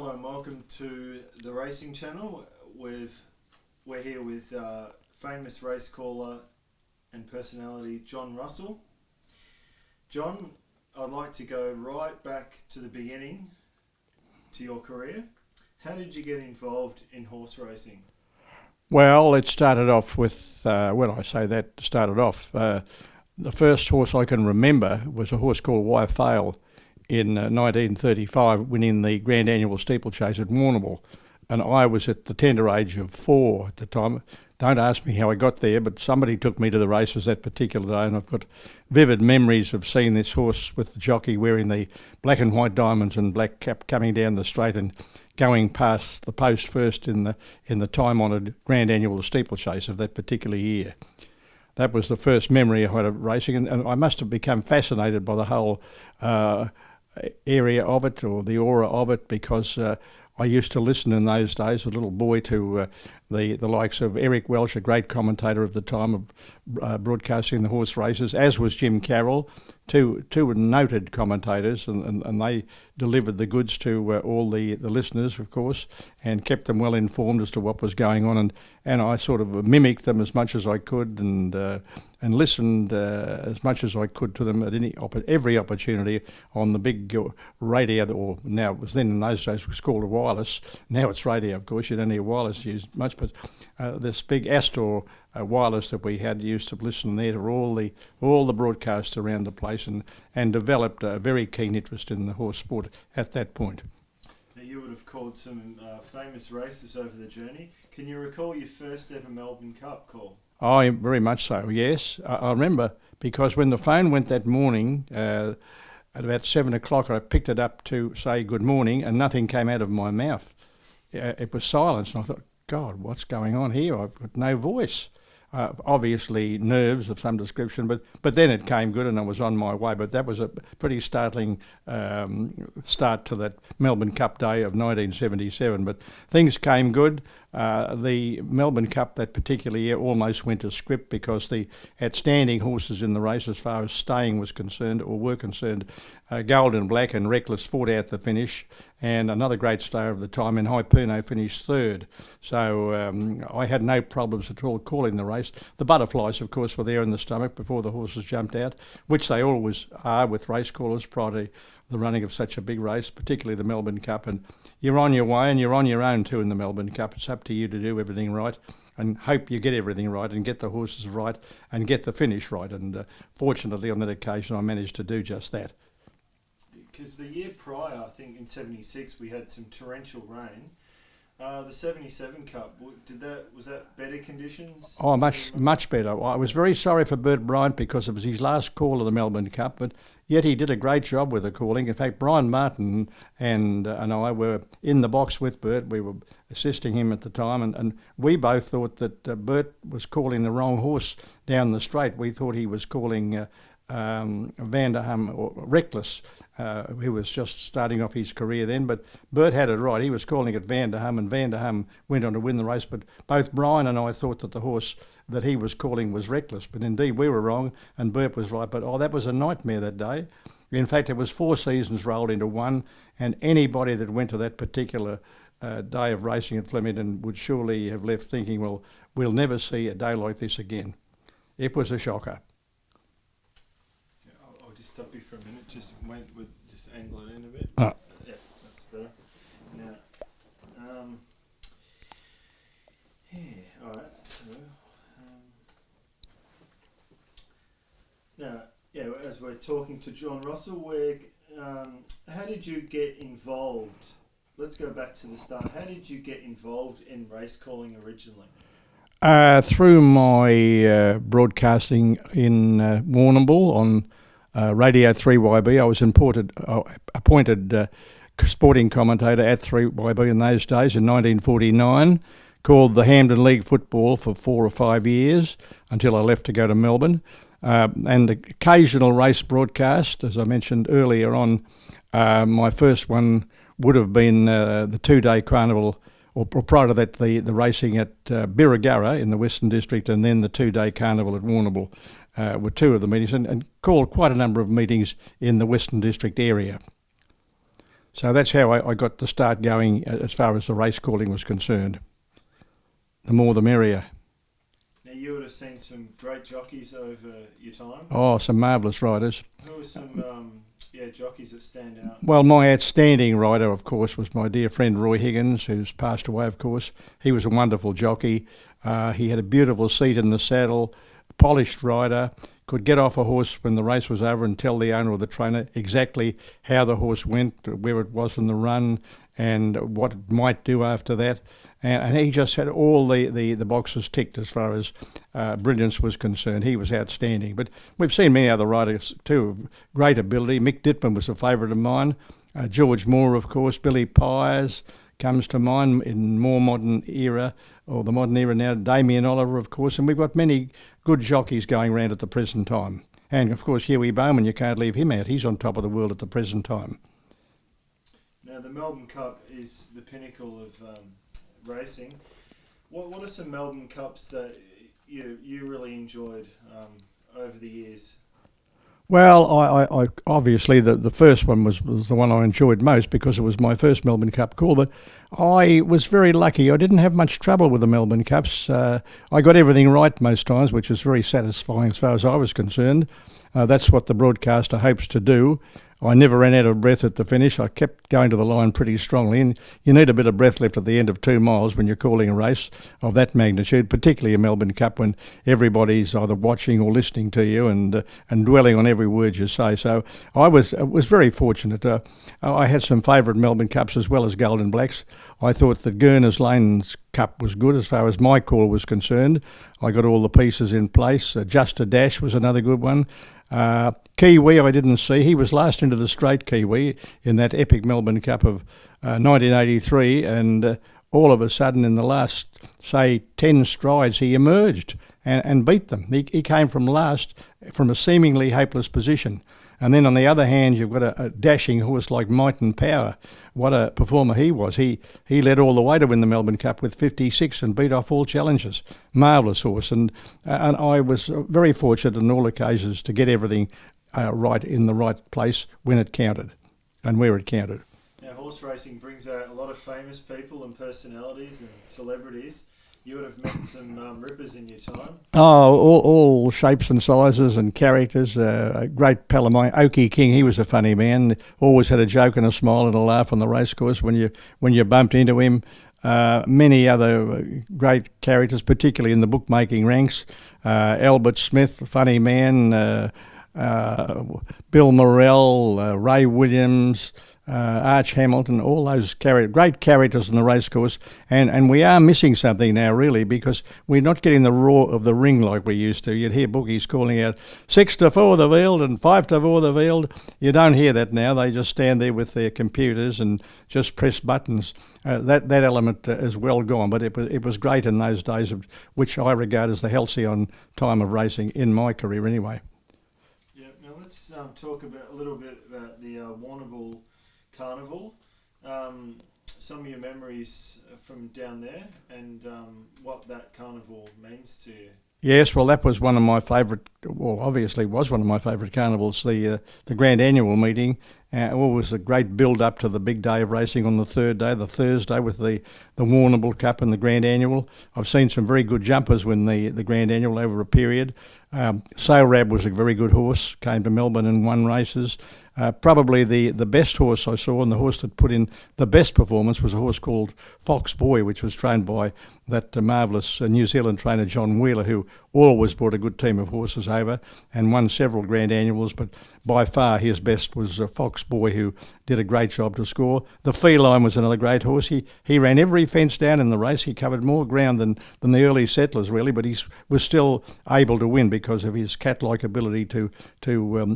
Hello and welcome to the Racing Channel. We're here with famous race caller and personality John Russell. John, I'd like to go right back to the beginning to your career. How did you get involved in horse racing? Well, it started off with, the first horse I can remember was a horse called Wyfale in 1935, winning the Grand Annual Steeplechase at Warrnambool. And I was at the tender age of 4 at the time. Don't ask me how I got there, but somebody took me to the races that particular day, and I've got vivid memories of seeing this horse with the jockey wearing the black and white diamonds and black cap coming down the straight and going past the post first in the time-honoured Grand Annual Steeplechase of that particular year. That was the first memory I had of racing, and I must have become fascinated by the whole area of it, or the aura of it, because I used to listen in those days, a little boy, to the likes of Eric Welsh, a great commentator of the time of broadcasting the horse races, as was Jim Carroll, two noted commentators, and they delivered the goods to all the listeners, of course, and kept them well informed as to what was going on, and I sort of mimicked them as much as I could, and listened as much as I could to them at every opportunity on the big radio, or now it was then in those days it was called a wireless. Now it's radio, of course. You don't hear wireless used much, but this big Astor wireless that we had used to listen there to all the broadcasts around the place, and developed a very keen interest in the horse sport at that point. Now, you would have called some famous races over the journey. Can you recall your first ever Melbourne Cup call? Oh, very much so, yes. I remember, because when the phone went that morning, at about 7 o'clock, I picked it up to say good morning, and nothing came out of my mouth. It was silence, and I thought, God, what's going on here? I've got no voice. Obviously nerves of some description, but then it came good and I was on my way. But that was a pretty startling start to that Melbourne Cup day of 1977. But things came good. The Melbourne Cup that particular year almost went to script, because the outstanding horses in the race, as far as staying was concerned, or were concerned, Gold and Black and Reckless fought out the finish, and another great stayer of the time in High Puno finished third. So I had no problems at all calling the race. The butterflies, of course, were there in the stomach before the horses jumped out, which they always are with race callers prior to the running of such a big race, particularly the Melbourne Cup. And you're on your way, and you're on your own too in the Melbourne Cup. It's up to you to do everything right, and hope you get everything right, and get the horses right, and get the finish right. And fortunately on that occasion I managed to do just that. Because the year prior, I think in 76, we had some torrential rain. The 77 Cup, was that better conditions? Oh, much better. I was very sorry for Bert Bryant, because it was his last call of the Melbourne Cup, but yet he did a great job with the calling. In fact, Brian Martin and I were in the box with Bert. We were assisting him at the time, and we both thought that Bert was calling the wrong horse down the straight. We thought he was calling Vanderham, or Reckless, who was just starting off his career then, but Bert had it right. He was calling it Vanderham, and Vanderham went on to win the race, but both Brian and I thought that the horse that he was calling was Reckless, but indeed we were wrong and Bert was right. But that was a nightmare that day. In fact, it was 4 seasons rolled into one, and anybody that went to that particular day of racing at Flemington would surely have left thinking, well, we'll never see a day like this again. It was a shocker. Stop you for a minute. Just angle it in a bit. Oh. Yeah, that's better. Now, all right. So, as we're talking to John Russell, how did you get involved? Let's go back to the start. How did you get involved in race calling originally? Through my broadcasting in Warrnambool on Radio 3YB. I was appointed sporting commentator at 3YB in those days in 1949, called the Hampden League football for 4 or 5 years until I left to go to Melbourne, and occasional race broadcast, as I mentioned earlier on. My first one would have been the 2-day carnival, or prior to that the racing at Birregurra in the Western District, and then the 2-day carnival at Warrnambool. Were 2 of the meetings, and called quite a number of meetings in the Western District area. So that's how I got to start going as far as the race calling was concerned. The more the merrier. Now, you would have seen some great jockeys over your time. Oh, some marvellous riders. Who were some jockeys that stand out? Well, my outstanding rider, of course, was my dear friend Roy Higgins, who's passed away, of course. He was a wonderful jockey. He had a beautiful seat in the saddle, polished rider, could get off a horse when the race was over and tell the owner or the trainer exactly how the horse went, where it was in the run, and what it might do after that. And he just had all the boxes ticked as far as brilliance was concerned. He was outstanding. But we've seen many other riders too of great ability. Mick Dittman was a favourite of mine. George Moore, of course. Billy Pyers comes to mind in more modern era, or the modern era now. Damien Oliver, of course. And we've got many good jockeys going around at the present time. And, of course, Huey Bowman, you can't leave him out. He's on top of the world at the present time. Now, the Melbourne Cup is the pinnacle of racing. What are some Melbourne Cups that you really enjoyed over the years? Well, I obviously the first one was the one I enjoyed most because it was my first Melbourne Cup call, but I was very lucky. I didn't have much trouble with the Melbourne Cups. I got everything right most times, which was very satisfying as far as I was concerned. That's what the broadcaster hopes to do. I never ran out of breath at the finish. I kept going to the line pretty strongly, and you need a bit of breath left at the end of 2 miles when you're calling a race of that magnitude, particularly a Melbourne Cup when everybody's either watching or listening to you and dwelling on every word you say. So I was very fortunate. I had some favourite Melbourne Cups as well as Golden Blacks. I thought that Gurner's Lane's Cup was good as far as my call was concerned. I got all the pieces in place. Just a Dash was another good one. Kiwi I didn't see. He was last into the straight, Kiwi, in that epic Melbourne Cup of 1983, and all of a sudden in the last, say, 10 strides he emerged and beat them. He came from last from a seemingly hopeless position. And then on the other hand, you've got a dashing horse like Might and Power. What a performer he was. He led all the way to win the Melbourne Cup with 56 and beat off all challengers. Marvellous horse. And I was very fortunate on all occasions to get everything right in the right place when it counted and where it counted. Now, horse racing brings out a lot of famous people and personalities and celebrities. You would have met some rippers in your time. Oh, all shapes and sizes and characters. A great pal of mine, Oakey King. He was a funny man. Always had a joke and a smile and a laugh on the racecourse when you bumped into him. Many other great characters, particularly in the bookmaking ranks. Albert Smith, funny man. Bill Morrell, Ray Williams. Arch Hamilton, all those great characters in the racecourse, and we are missing something now, really, because we're not getting the roar of the ring like we used to. You'd hear bookies calling out 6 to 4 the field and 5 to 4 the field. You don't hear that now. They just stand there with their computers and just press buttons. That element is well gone, but it was great in those days, which I regard as the halcyon time of racing in my career, anyway. Yeah. Now let's talk a little bit about the Warrnambool Carnival, some of your memories from down there and what that carnival means to you. Yes, well, that was one of my favourite, well, obviously was one of my favourite carnivals, the Grand Annual meeting. Always a great build-up to the big day of racing on the third day, the Thursday, with the Warrnambool Cup and the Grand Annual. I've seen some very good jumpers win the Grand Annual over a period. Sailrab was a very good horse, came to Melbourne and won races. Probably the best horse I saw and the horse that put in the best performance was a horse called Fox Boy, which was trained by that marvellous New Zealand trainer John Wheeler, who always brought a good team of horses over and won several Grand Annuals, but by far his best was Fox Boy, who did a great job to score. The Feline was another great horse. He ran every fence down in the race. He covered more ground than the early settlers, really, but he was still able to win because of his cat-like ability to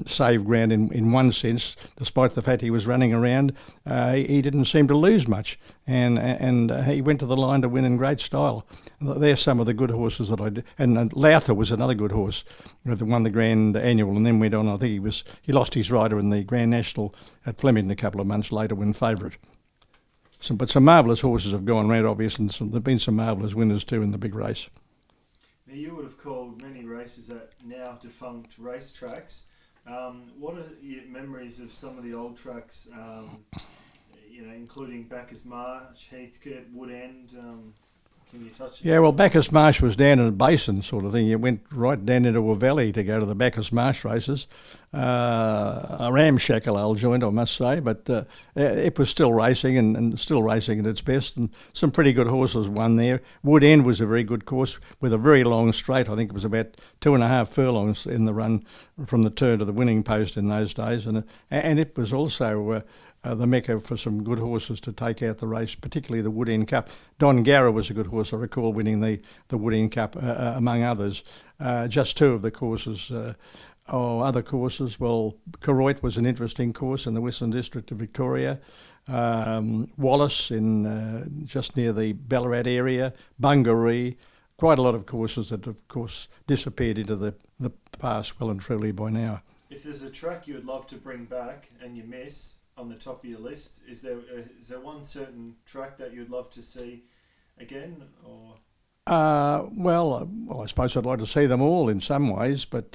save ground in one sense. Despite the fact he was running around, he didn't seem to lose much, and he went to the line to win in great style. They're some of the good horses that I did. And Lowther was another good horse that won the Grand Annual and then went on. I think he lost his rider in the Grand National at Flemington a couple of months later when favourite. But some marvellous horses have gone round, obviously, and there have been some marvellous winners too in the big race. Now, you would have called many races at now defunct racetracks. What are your memories of some of the old tracks including Bacchus Marsh, Heathcote, Wood End. Can you touch on Yeah, that? well, Bacchus Marsh was down in a basin sort of thing. You went right down into a valley to go to the Bacchus Marsh races. A ramshackle old joint, I must say, but it was still racing and still racing at its best, and some pretty good horses won there. Wood End was a very good course with a very long straight. I think it was about 2.5 furlongs in the run from the turn to the winning post in those days, and it was also the mecca for some good horses to take out the race, particularly the Wood End Cup. Don Garra was a good horse. I recall winning the Wood End Cup, among others. Just two of the courses. Other courses, well, Koroit was an interesting course in the Western District of Victoria. Wallace in just near the Ballarat area. Bungaree. Quite a lot of courses that, of course, disappeared into the past well and truly by now. If there's a track you would love to bring back and you miss on the top of your list, is there one certain track that you'd love to see again, or? Well, I suppose I'd like to see them all in some ways, but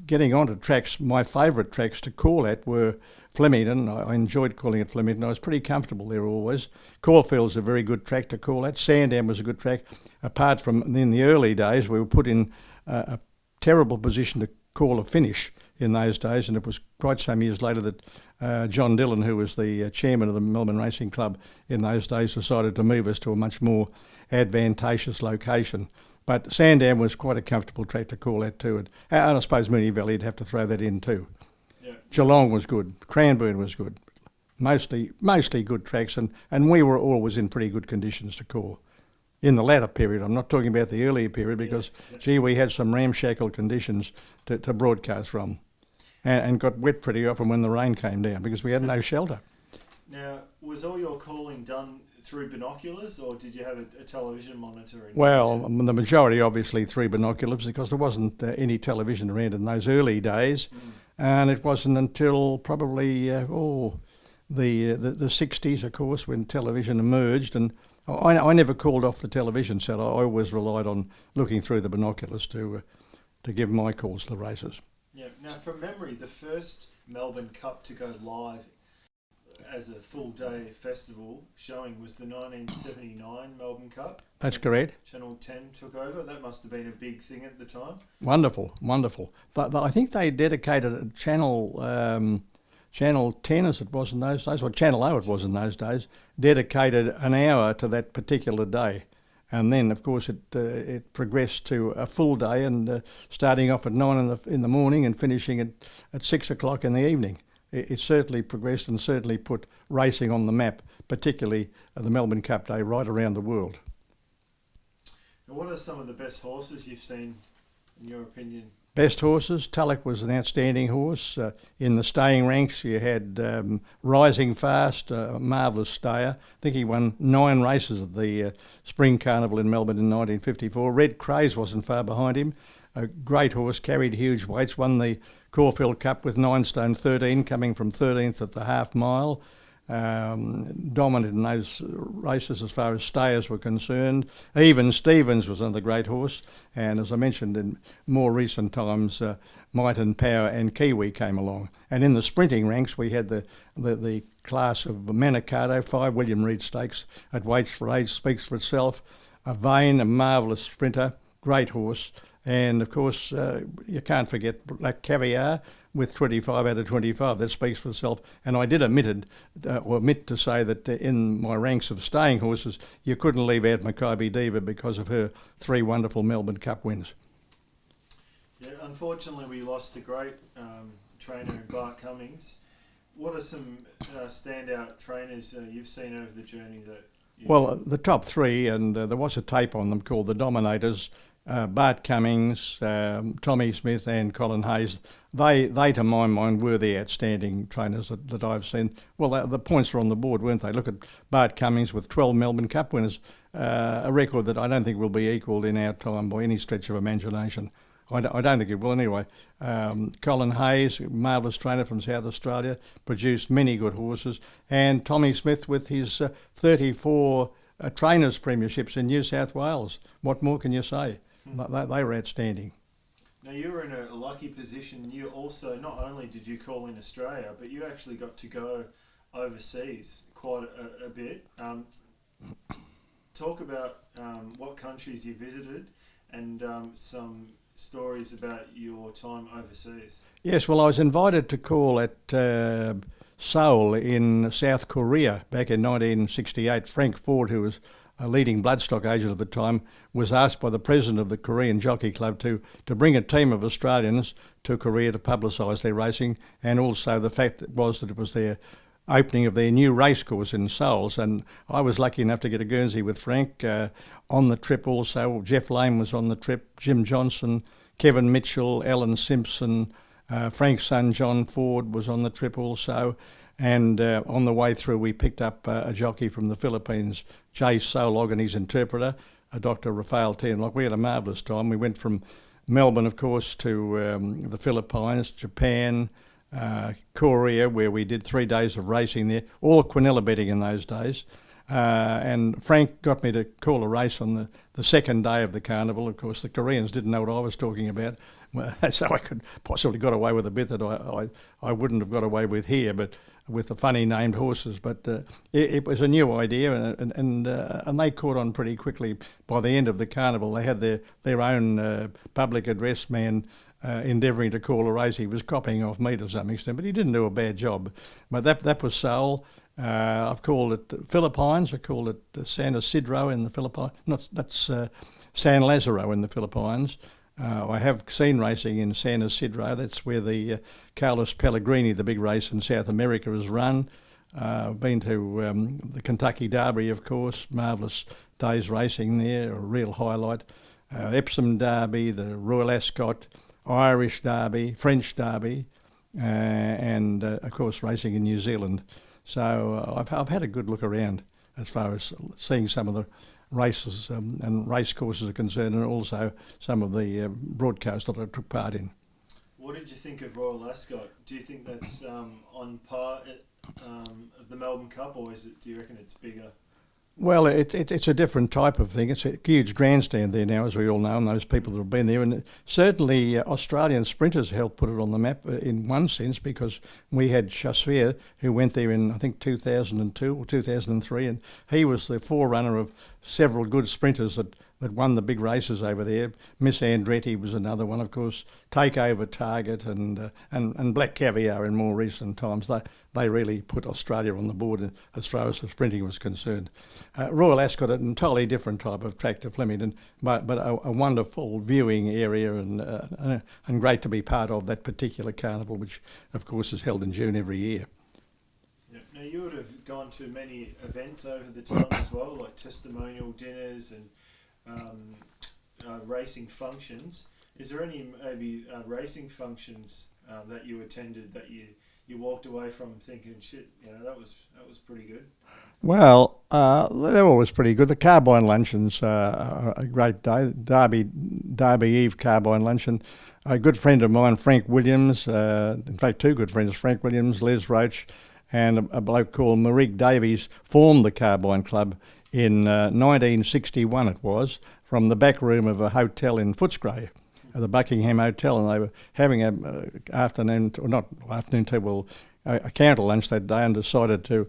getting onto tracks, my favourite tracks to call at were Flemington. I enjoyed calling it Flemington. I was pretty comfortable there always. Caulfield's a very good track to call at. Sandown was a good track. Apart from in the early days, we were put in a terrible position to call a finish in those days, and it was quite some years later that John Dillon, who was the chairman of the Melbourne Racing Club in those days, decided to move us to a much more advantageous location. But Sandown was quite a comfortable track to call at too, and I suppose Moonee Valley, you'd have to throw that in too. Yeah. Geelong was good, Cranbourne was good, mostly good tracks, and we were always in pretty good conditions to call. In the latter period, I'm not talking about the earlier period because, gee, we had some ramshackle conditions to broadcast from, and got wet pretty often when the rain came down because we had no shelter. Now, was all your calling done through binoculars, or did you have a television monitor? Well, the majority obviously through binoculars because there wasn't any television around in those early days, and it wasn't until probably the 60s, of course, when television emerged, and I never called off the television set. I always relied on looking through the binoculars to give my calls to the races. Yeah. Now, from memory, the first Melbourne Cup to go live as a full-day festival showing was the 1979 Melbourne Cup. That's correct. Channel 10 took over. That must have been a big thing at the time. Wonderful. I think they dedicated a Channel 10, as it was in those days, or Channel O it was in those days, dedicated an hour to that particular day. And then, of course, it progressed to a full day, and starting off at 9 in the morning and finishing at 6 o'clock in the evening. It certainly progressed and certainly put racing on the map, particularly the Melbourne Cup Day, right around the world. And what are some of the best horses you've seen, in your opinion? Best horses, Tulloch was an outstanding horse. In the staying ranks, you had Rising Fast, a marvellous stayer. I think he won 9 races at the Spring Carnival in Melbourne in 1954. Red Craze wasn't far behind him. A great horse, carried huge weights, won the Caulfield Cup with 9 stone 13, coming from 13th at the half mile. Dominant in those races as far as stayers were concerned. Even Stevens was another great horse, and as I mentioned in more recent times, Might and Power and Kiwi came along. And in the sprinting ranks we had the class of Manicato, 5 William Reid Stakes at Weights for Age, speaks for itself. A marvellous sprinter, great horse, and of course you can't forget Black Caviar with 25 out of 25. That speaks for itself. And I did omit to say that in my ranks of staying horses, you couldn't leave out Maccabi Diva because of her 3 wonderful Melbourne Cup wins. Yeah, unfortunately we lost a great trainer in Bart Cummings. What are some standout trainers you've seen over the journey that... Well, the top 3, and there was a tape on them called The Dominators, Bart Cummings, Tommy Smith and Colin Hayes. They to my mind, were the outstanding trainers that I've seen. Well, the points were on the board, weren't they? Look at Bart Cummings with 12 Melbourne Cup winners, a record that I don't think will be equalled in our time by any stretch of imagination. I don't think it will anyway. Colin Hayes, marvellous trainer from South Australia, produced many good horses. And Tommy Smith with his 34 trainers' premierships in New South Wales. What more can you say? They were outstanding. Now, you were in a lucky position. You also, not only did you call in Australia, but you actually got to go overseas quite a bit. Talk about what countries you visited and some stories about your time overseas. Yes, well, I was invited to call at Seoul in South Korea back in 1968. Frank Ford, who was a leading bloodstock agent at the time, was asked by the president of the Korean Jockey Club to bring a team of Australians to Korea to publicise their racing, and also the fact was that it was their opening of their new racecourse in Seoul. And I was lucky enough to get a Guernsey with Frank on the trip also. Jeff Lane was on the trip, Jim Johnson, Kevin Mitchell, Alan Simpson, Frank's son John Ford was on the trip also. And on the way through, we picked up a jockey from the Philippines, Jay Solog, and his interpreter, Dr. Rafael Tianlock. We had a marvellous time. We went from Melbourne, of course, to the Philippines, Japan, Korea, where we did 3 days of racing there, all Quinella betting in those days. And Frank got me to call a race on the second day of the carnival. Of course, the Koreans didn't know what I was talking about, so I could possibly got away with a bit that I wouldn't have got away with here, but with the funny named horses. But it was a new idea, and they caught on pretty quickly. By the end of the carnival, they had their own public address man endeavouring to call a race. He was copying off me to some extent, but he didn't do a bad job. But that was Seoul. I've called it the Philippines. I called it San Isidro in the Philippines. That's San Lazaro in the Philippines. I have seen racing in San Isidro. That's where the Carlos Pellegrini, the big race in South America, is run. I've been to the Kentucky Derby, of course. Marvellous days racing there, a real highlight. Epsom Derby, the Royal Ascot, Irish Derby, French Derby, and of course racing in New Zealand. So I've had a good look around as far as seeing some of the races and race courses are concerned, and also some of the broadcasts that I took part in. What did you think of Royal Ascot? Do you think that's on par of the Melbourne Cup, or do you reckon it's bigger? Well, it's a different type of thing. It's a huge grandstand there now, as we all know, and those people that have been there. And certainly Australian sprinters helped put it on the map in one sense, because we had Chasseur, who went there in, I think, 2002 or 2003, and he was the forerunner of several good sprinters that won the big races over there. Miss Andretti was another one, of course. Takeover Target and Black Caviar in more recent times. They really put Australia on the board as far as the sprinting was concerned. Royal Ascot, an entirely different type of track to Flemington, but a wonderful viewing area and great to be part of that particular carnival, which of course is held in June every year. Now, you would have gone to many events over the time as well, like testimonial dinners and racing functions. Is there any maybe racing functions that you attended that you walked away from thinking, shit, that was pretty good? Well, they're always pretty good. The Carbine luncheons are a great day. Derby Eve Carbine luncheon. A good friend of mine, Frank Williams, in fact two good friends, Frank Williams, Les Roach, and a bloke called Marig Davies, formed the Carbine Club in 1961 it was, from the back room of a hotel in Footscray, the Buckingham Hotel, and they were having a counter lunch that day, and decided to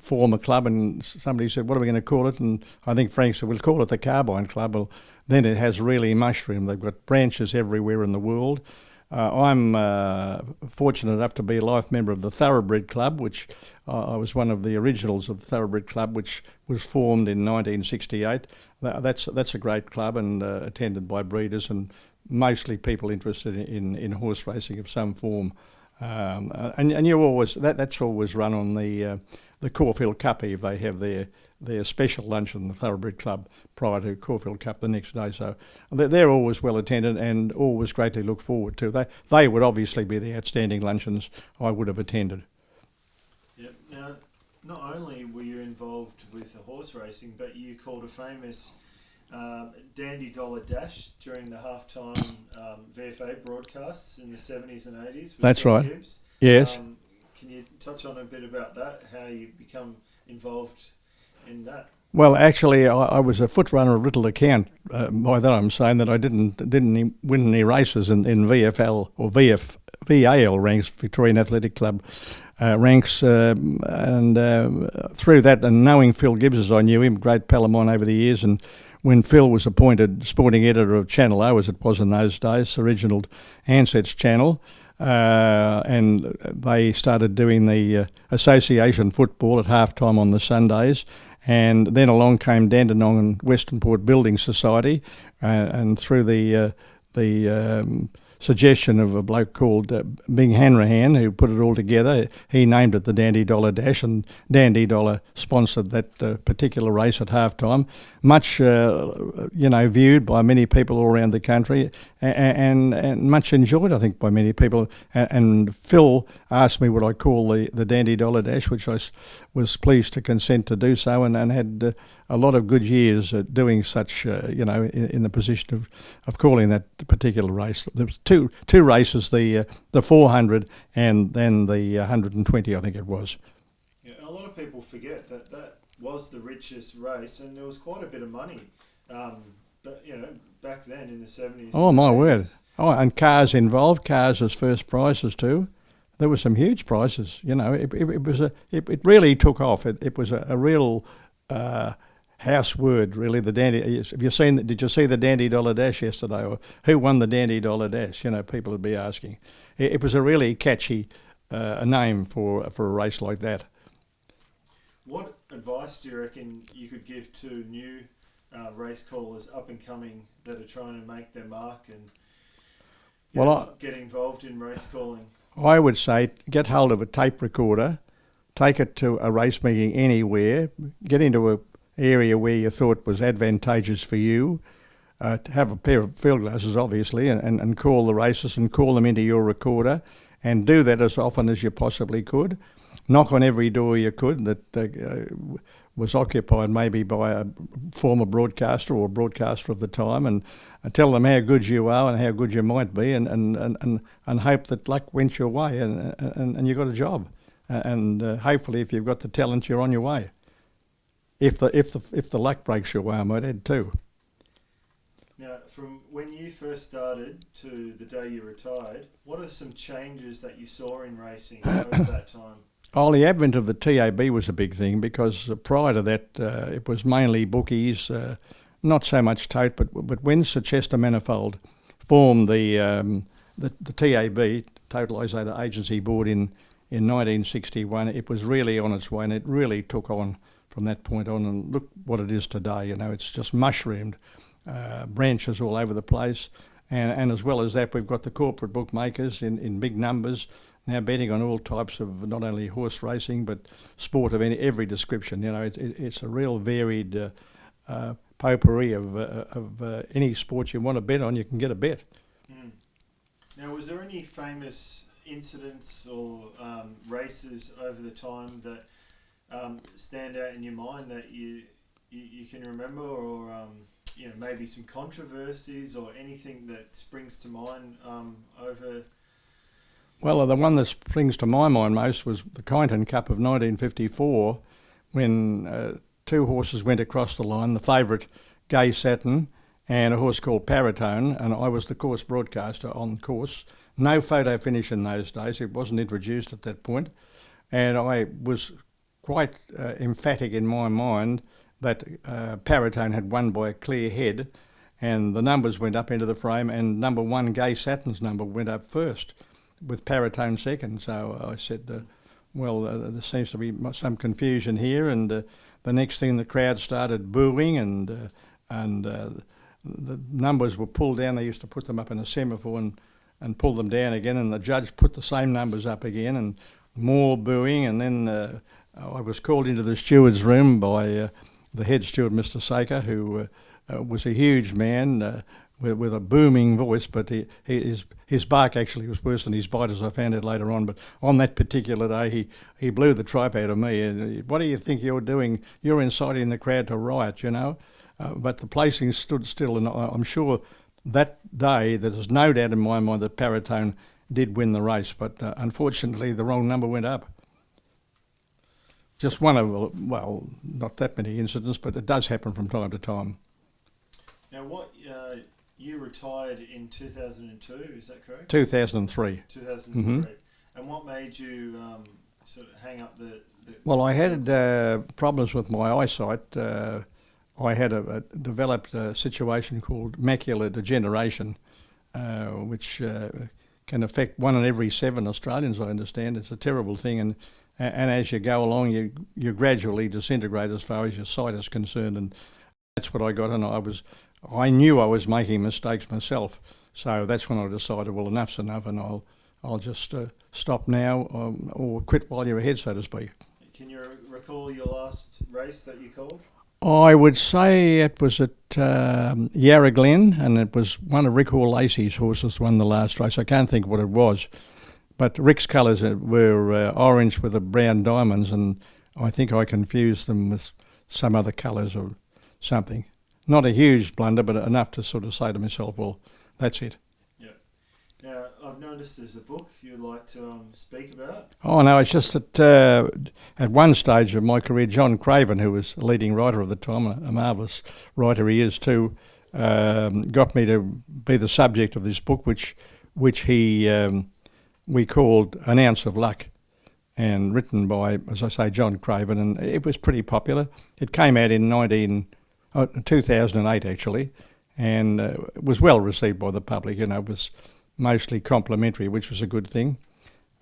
form a club. And somebody said, what are we going to call it? And I think Frank said, we'll call it the Carbine Club. Well, then it has really mushroomed. They've got branches everywhere in the world. I'm fortunate enough to be a life member of the Thoroughbred Club, which I was one of the originals of the Thoroughbred Club, which was formed in 1968. That's a great club, and attended by breeders and mostly people interested in horse racing of some form. And you always that's always run on the Caulfield Cup Eve. They have their special lunch in the Thoroughbred Club prior to Caulfield Cup the next day. So they're always well attended and always greatly look forward to. They would obviously be the outstanding luncheons I would have attended. Yep. Now, not only were you involved with the horse racing, but you called a famous Dandy Dollar Dash during the halftime VFA broadcasts in the 70s and 80s. That's right. Gibbs. Yes. Can you touch on a bit about that, how you become involved in that? Well, actually, I was a foot runner of little account. By that I'm saying that I didn't win any races in VFL or VF VAL ranks, Victorian Athletic Club ranks, and through that, and knowing Phil Gibbs as I knew him, great pal of mine over the years, and when Phil was appointed sporting editor of Channel O, as it was in those days, the original Ansets channel, and they started doing the association football at halftime on the Sundays. And then along came Dandenong and Western Port Building Society, and through the suggestion of a bloke called Bing Hanrahan, who put it all together, he named it the Dandy Dollar Dash, and Dandy Dollar sponsored that particular race at halftime. Much, viewed by many people all around the country, and much enjoyed, I think, by many people. And Phil asked me what I call the Dandy Dollar Dash, which I was pleased to consent to do so, and had a lot of good years doing such, in the position of calling that particular race. There was two races, the 400 and then the 120, I think it was. Yeah, and a lot of people forget that was the richest race, and there was quite a bit of money. But back then in the 70s. Oh my word! Oh, and cars involved, cars as first prizes too. There were some huge prizes. It really took off. It was a real house word, really. The Dandy. Did you see the Dandy Dollar Dash yesterday, or who won the Dandy Dollar Dash? People would be asking. It was a really catchy name for a race like that. What advice do you reckon you could give to new race callers up and coming that are trying to make their mark and get involved in race calling? I would say get hold of a tape recorder, take it to a race meeting anywhere, get into an area where you thought was advantageous for you, have a pair of field glasses obviously, and call the races and call them into your recorder, and do that as often as you possibly could. Knock on every door you could that was occupied maybe by a former broadcaster or broadcaster of the time, and tell them how good you are and how good you might be, and hope that luck went your way and you got a job, and hopefully if you've got the talent, you're on your way. If the luck breaks your way, I might add too. Now, from when you first started to the day you retired, what are some changes that you saw in racing over that time? Oh, the advent of the TAB was a big thing, because prior to that it was mainly bookies, not so much tote, but when Sir Chester Manifold formed the TAB, Totalisator Agency Board, in 1961, it was really on its way, and it really took on from that point on, and look what it is today. It's just mushroomed, branches all over the place, and as well as that, we've got the corporate bookmakers in big numbers, now betting on all types of not only horse racing but sport of every description. It's a real varied potpourri of any sport you want to bet on. You can get a bet. Now, was there any famous incidents or races over the time that stand out in your mind that you can remember, or maybe some controversies or anything that springs to mind over? Well, the one that springs to my mind most was the Kyneton Cup of 1954, when two horses went across the line, the favourite Gay Satin and a horse called Paratone, and I was the course broadcaster on course. No photo finish in those days, it wasn't introduced at that point, and I was quite emphatic in my mind that Paratone had won by a clear head, and the numbers went up into the frame, and number one, Gay Satin's number, went up first, with Paratone second. So I said, there seems to be some confusion here, and the next thing the crowd started booing, and the numbers were pulled down. They used to put them up in a semaphore and pull them down again, and the judge put the same numbers up again, and more booing, and then I was called into the steward's room by the head steward, Mr. Saker, who was a huge man with a booming voice, but his bark actually was worse than his bite, as I found out later on. But on that particular day, he blew the tripe out of me. What do you think you're doing? You're inciting the crowd to riot, But the placing stood still, and I'm sure that day there's no doubt in my mind that Paratone did win the race, but unfortunately the wrong number went up. Just one of, not that many incidents, but it does happen from time to time. Now, what you retired in 2002, is that correct? 2003. 2003. Mm-hmm. And what made you sort of hang up the Well, I had problems with my eyesight. I had developed a situation called macular degeneration, which can affect 1 in every 7 Australians, I understand. It's a terrible thing, and as you go along, you gradually disintegrate as far as your sight is concerned, and that's what I got. And I knew I was making mistakes myself, so that's when I decided, well, enough's enough, and I'll just stop now, or quit while you're ahead, so to speak. Can you recall your last race that you called? I would say it was at Yarra Glen, and it was one of Rick Hall Lacey's horses won the last race. I can't think what it was, but Rick's colours were orange with the brown diamonds, and I think I confused them with some other colours or something. Not a huge blunder, but enough to sort of say to myself, well, that's it. Yeah. Now, I've noticed there's a book you'd like to speak about. Oh, no, it's just that at one stage of my career, John Craven, who was a leading writer at the time, a marvellous writer he is too, got me to be the subject of this book, which we called An Ounce of Luck, and written by, as I say, John Craven, and it was pretty popular. It came out in 2008, actually, and it was well received by the public. It was mostly complimentary, which was a good thing.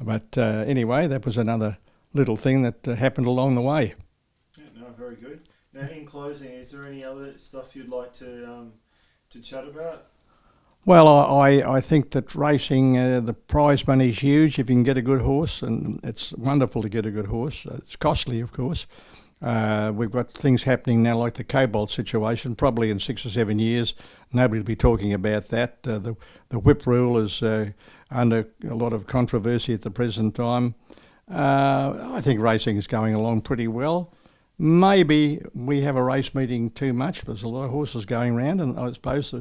But anyway, that was another little thing that happened along the way. Yeah, no, very good. Now, in closing, is there any other stuff you'd like to chat about? Well, I think that racing, the prize money is huge if you can get a good horse, and it's wonderful to get a good horse. It's costly, of course. We've got things happening now like the Cobalt situation. Probably in 6 or 7 years, nobody will be talking about that. The whip rule is under a lot of controversy at the present time. I think racing is going along pretty well. Maybe we have a race meeting too much. There's a lot of horses going around, and I suppose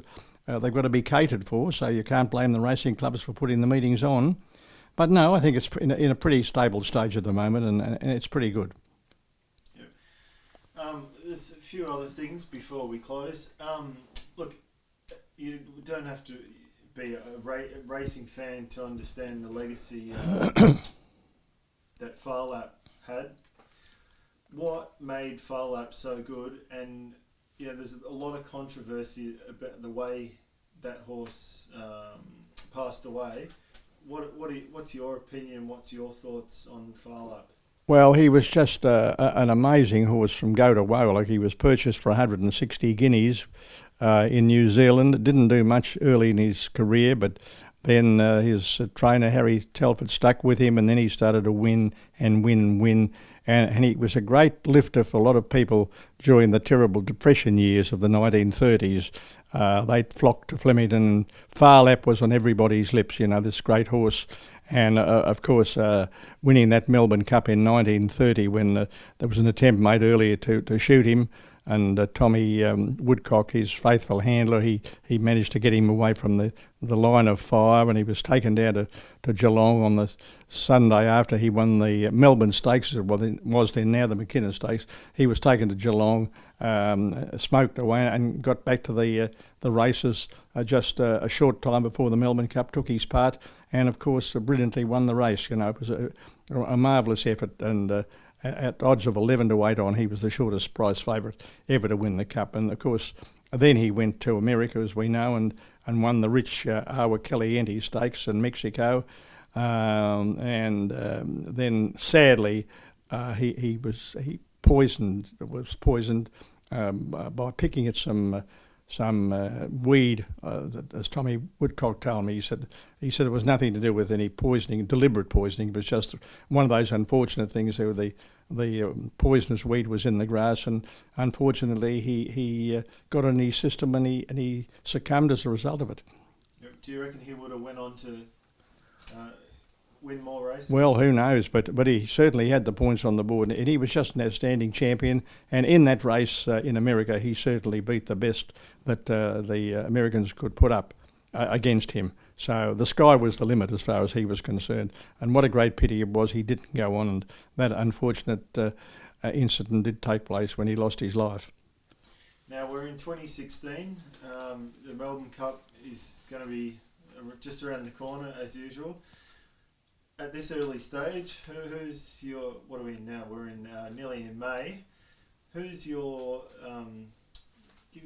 they've got to be catered for, so you can't blame the racing clubs for putting the meetings on. But no, I think it's in a pretty stable stage at the moment, and it's pretty good. There's a few other things before we close. Look, you don't have to be a racing fan to understand the legacy that Phar Lap had. What made Phar Lap so good? And there's a lot of controversy about the way that horse passed away. What's your opinion? What's your thoughts on Phar Lap? Well, he was just an amazing horse from go to woe. Like, he was purchased for 160 guineas in New Zealand. It didn't do much early in his career, but then his trainer, Harry Telford, stuck with him, and then he started to win and win and win. And he was a great lifter for a lot of people during the terrible depression years of the 1930s. They flocked to Flemington. Phar Lap was on everybody's lips, this great horse. And, of course, winning that Melbourne Cup in 1930 when there was an attempt made earlier to shoot him, and Tommy Woodcock, his faithful handler, he managed to get him away from the line of fire, and he was taken down to Geelong on the Sunday after he won the Melbourne Stakes, it was then now the McKinnon Stakes. He was taken to Geelong, smoked away, and got back to the races just a short time before the Melbourne Cup, took his part, and of course brilliantly won the race. It was a marvellous effort, and at odds of 11 to 8 on, he was the shortest price favourite ever to win the Cup. And of course then he went to America, as we know, and won the rich Awa Caliente Stakes in Mexico, and then sadly he was poisoned by picking at some weed that, as Tommy Woodcock told me, he said it was nothing to do with any poisoning, deliberate poisoning, but just one of those unfortunate things where the poisonous weed was in the grass, and unfortunately he got it in his system, and he succumbed as a result of it. Do you reckon he would have went on to win more races? Well, who knows, but he certainly had the points on the board, and he was just an outstanding champion, and in that race in America he certainly beat the best that the Americans could put up against him. So the sky was the limit as far as he was concerned, and what a great pity it was he didn't go on, and that unfortunate incident did take place when he lost his life. Now we're in 2016. The Melbourne Cup is going to be just around the corner as usual. At this early stage, who's your? What are we in now? We're in nearly in May. Who's your?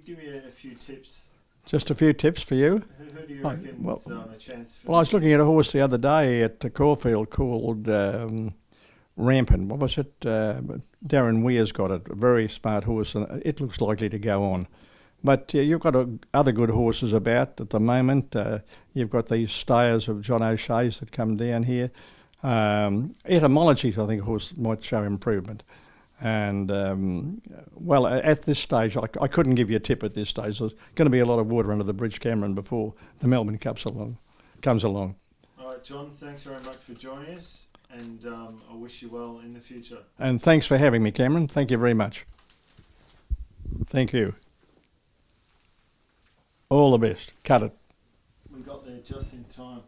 Give me a few tips. Just a few tips for you. Who do you reckon is a chance for? Well, I was looking at a horse the other day at the Caulfield called Rampant. What was it? Darren Weir's got it. A very smart horse, and it looks likely to go on. But you've got other good horses about at the moment. You've got these stayers of John O'Shea's that come down here. Etymologies, I think, a horse might show improvement. And, well, at this stage, I couldn't give you a tip at this stage. There's going to be a lot of water under the bridge, Cameron, before the Melbourne Cup comes along. All right, John, thanks very much for joining us, and I wish you well in the future. And thanks for having me, Cameron. Thank you very much. Thank you. All the best. Cut it. We got there just in time.